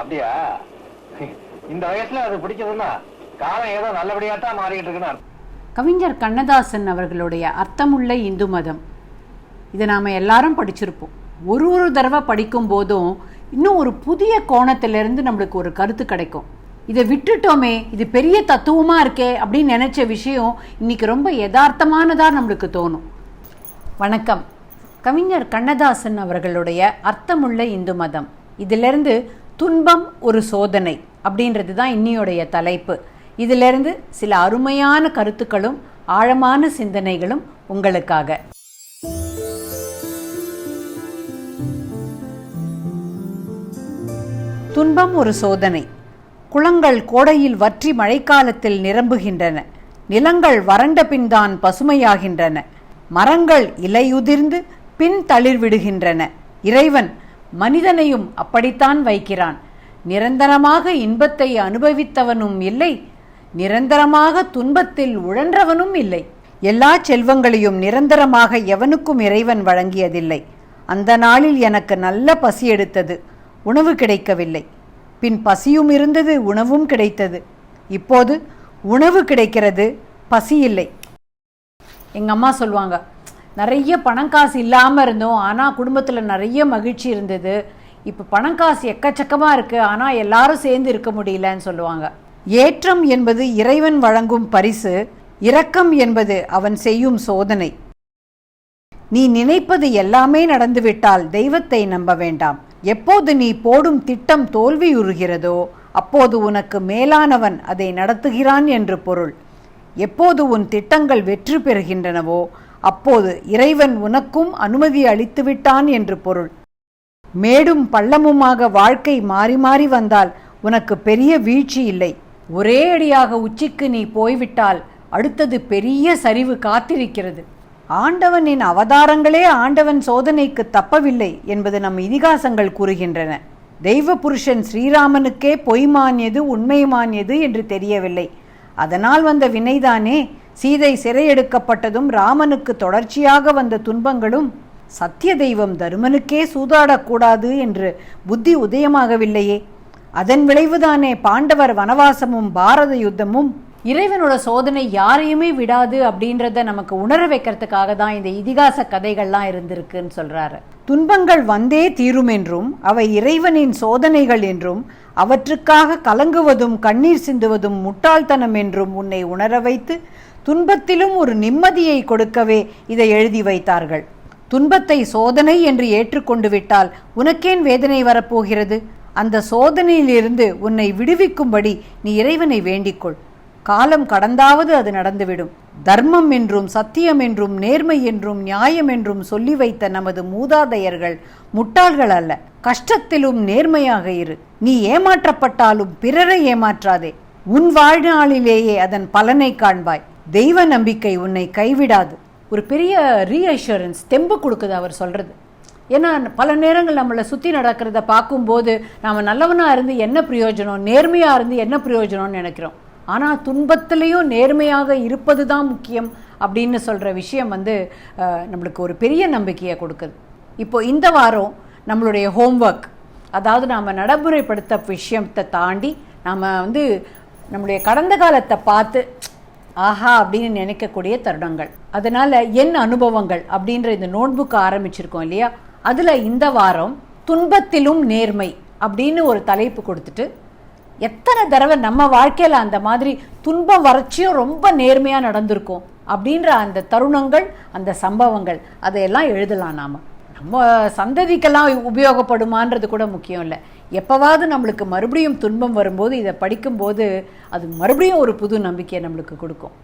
அப்படியா? இந்த வயசுல அது பிடிச்சதுன்னா காலம் ஏதோ நல்லபடியாத்தான் மாறிக்கிட்டு இருக்குன்னு. கவிஞர் கண்ணதாசன் அவர்களுடைய அர்த்தமுள்ள இந்து மதம், இதை நாம் எல்லாரும் படிச்சிருப்போம். ஒரு தடவை படிக்கும் போதும் இன்னும் ஒரு புதிய கோணத்திலிருந்து நம்மளுக்கு ஒரு கருத்து கிடைக்கும். இதை விட்டுட்டோமே, இது பெரிய தத்துவமாக இருக்கே அப்படின்னு நினச்ச விஷயம் இன்னைக்கு ரொம்ப யதார்த்தமானதாக நம்மளுக்கு தோணும். வணக்கம். கவிஞர் கண்ணதாசன் அவர்களுடைய அர்த்தமுள்ள இந்து மதம், இதிலிருந்து துன்பம் ஒரு சோதனை அப்படின்றது தான் இன்னியோடைய தலைப்பு. இதிலிருந்து சில அருமையான கருத்துக்களும் ஆழமான சிந்தனைகளும் உங்களுக்காக. துன்பம் ஒரு சோதனை. குளங்கள் கோடையில் வற்றி மழைக்காலத்தில் நிரம்புகின்றன. நிலங்கள் வறண்ட பின்தான் பசுமையாகின்றன. மரங்கள் இலையுதிர்ந்து பின் தளிர்விடுகின்றன. இறைவன் மனிதனையும் அப்படித்தான் வைக்கிறான். நிரந்தரமாக இன்பத்தை அனுபவித்தவனும் இல்லை, நிரந்தரமாக துன்பத்தில் உழன்றவனும் இல்லை. எல்லா செல்வங்களையும் நிரந்தரமாக எவனுக்கும் இறைவன் வழங்கியதில்லை. அந்த நாளில் எனக்கு நல்ல பசி எடுத்தது, உணவு கிடைக்கவில்லை. பின் பசியும் இருந்தது, உணவும் கிடைத்தது. இப்போது உணவு கிடைக்கிறது, பசி இல்லை. எங்கள் அம்மா சொல்லுவாங்க, நிறைய பணம் காசு இல்லாமல் இருந்தோம், ஆனால் குடும்பத்தில் நிறைய மகிழ்ச்சி இருந்தது. இப்போ பணம் காசு எக்கச்சக்கமாக இருக்குது, ஆனால் எல்லாரும் சேர்ந்து இருக்க முடியலன்னு சொல்லுவாங்க. ஏற்றம் என்பது இறைவன் வழங்கும் பரிசு, இரக்கம் என்பது அவன் செய்யும் சோதனை. நீ நினைப்பது எல்லாமே நடந்துவிட்டால் தெய்வத்தை நம்ப வேண்டாம். எப்போது நீ போடும் திட்டம் தோல்வியுறுகிறதோ அப்போது உனக்கு மேலானவன் அதை நடத்துகிறான் என்று பொருள். எப்போது உன் திட்டங்கள் வெற்றி பெறுகின்றனவோ அப்போது இறைவன் உனக்கும் அனுமதி அளித்துவிட்டான் என்று பொருள். மேடும் பள்ளமுமாக வாழ்க்கை மாறி மாறி வந்தால் உனக்கு பெரிய வீழ்ச்சி இல்லை. ஒரே அடியாக உச்சிக்கு நீ போய்விட்டால் அடுத்தது பெரிய சரிவு காத்திருக்கிறது. ஆண்டவனின் அவதாரங்களே ஆண்டவன் சோதனைக்கு தப்பவில்லை என்பது நம் இதிகாசங்கள் கூறுகின்றன. தெய்வ புருஷன் ஸ்ரீராமனுக்கே பொய் மானியது உண்மை மானியது என்று தெரியவில்லை. அதனால் வந்த வினைதானே சீதை சிறையெடுக்கப்பட்டதும் ராமனுக்கு தொடர்ச்சியாக வந்த துன்பங்களும். சத்திய தெய்வம் தருமனுக்கே சூதாடக்கூடாது என்று புத்தி உதயமாகவில்லையே, அதன் விளைவுதானே பாண்டவர் வனவாசமும் பாரத யுத்தமும். இறைவனோட சோதனை யாரையுமே விடாது அப்படின்றத நமக்கு உணர வைக்கிறதுக்காக தான் இந்த இதிகாச கதைகள்லாம் இருந்திருக்குன்னு சொல்றாரு. துன்பங்கள் வந்தே தீரும் என்றும் அவை இறைவனின் சோதனைகள் என்றும் அவற்றுக்காக கலங்குவதும் கண்ணீர் சிந்துவதும் முட்டாள்தனம் என்றும் உன்னை உணர வைத்து துன்பத்திலும் ஒரு நிம்மதியை கொடுக்கவே இதை எழுதி வைத்தார்கள். துன்பத்தை சோதனை என்று ஏற்றுக்கொண்டு விட்டால் உனக்கேன் வேதனை வரப்போகிறது? அந்த சோதனையிலிருந்து உன்னை விடுவிக்கும்படி நீ இறைவனை வேண்டிக்கொள். காலம் கடந்தாவது அது நடந்துவிடும். தர்மம் என்றும் சத்தியம் என்றும் நேர்மை என்றும் நியாயம் என்றும் சொல்லி வைத்த நமது மூதாதையர்கள் முட்டாள்கள் அல்ல. கஷ்டத்திலும் நேர்மையாக இரு. நீ ஏமாற்றப்பட்டாலும் பிறரை ஏமாற்றாதே. உன் வாழ்நாளிலேயே அதன் பலனை காண்பாய். தெய்வ நம்பிக்கை உன்னை கைவிடாது. ஒரு பெரிய ரீஅஷூரன்ஸ், தெம்பு கொடுக்குது அவர் சொல்றது. ஏன்னா பல நேரங்கள் நம்மளை சுற்றி நடக்கிறத பார்க்கும்போது நாம் நல்லவனாக இருந்து என்ன பிரயோஜனம், நேர்மையாக இருந்து என்ன பிரயோஜனம்னு நினைக்கிறோம். ஆனால் துன்பத்திலையும் நேர்மையாக இருப்பது தான் முக்கியம் அப்படின்னு சொல்கிற விஷயம் நம்மளுக்கு ஒரு பெரிய நம்பிக்கையை கொடுக்குது. இப்போ இந்த வாரம் நம்மளுடைய ஹோம்ஒர்க், அதாவது நாம் நடைமுறைப்படுத்த விஷயத்தை தாண்டி நாம் நம்மளுடைய கடந்த காலத்தை பார்த்து ஆஹா அப்படின்னு நினைக்கக்கூடிய தருணங்கள். அதனால் என் அனுபவங்கள் அப்படின்ற இந்த நோட்புக் ஆரம்பிச்சிருக்கோம் இல்லையா, அதில் இந்த வாரம் துன்பத்திலும் நேர்மை அப்படின்னு ஒரு தலைப்பு கொடுத்துட்டு எத்தனை தடவை நம்ம வாழ்க்கையில் அந்த மாதிரி துன்பம் வறட்சியும் ரொம்ப நேர்மையாக நடந்திருக்கும் அப்படின்ற அந்த தருணங்கள், அந்த சம்பவங்கள் அதையெல்லாம் எழுதலாம். நம்ம சந்ததிக்கெல்லாம் உபயோகப்படுமான்றது கூட முக்கியம் இல்லை. எப்போவாவது நம்மளுக்கு மறுபடியும் துன்பம் வரும்போது இதை படிக்கும்போது அது மறுபடியும் ஒரு புது நம்பிக்கையை நம்மளுக்கு கொடுக்கும்.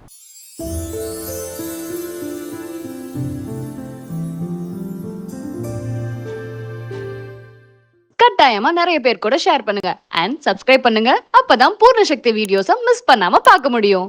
கட்டாயமா நிறைய பேர் கூட ஷேர் பண்ணுங்க அண்ட் சப்ஸ்கிரைப் பண்ணுங்க. அப்பதான் பூர்ண சக்தி வீடியோஸை மிஸ் பண்ணாம பார்க்க முடியும்.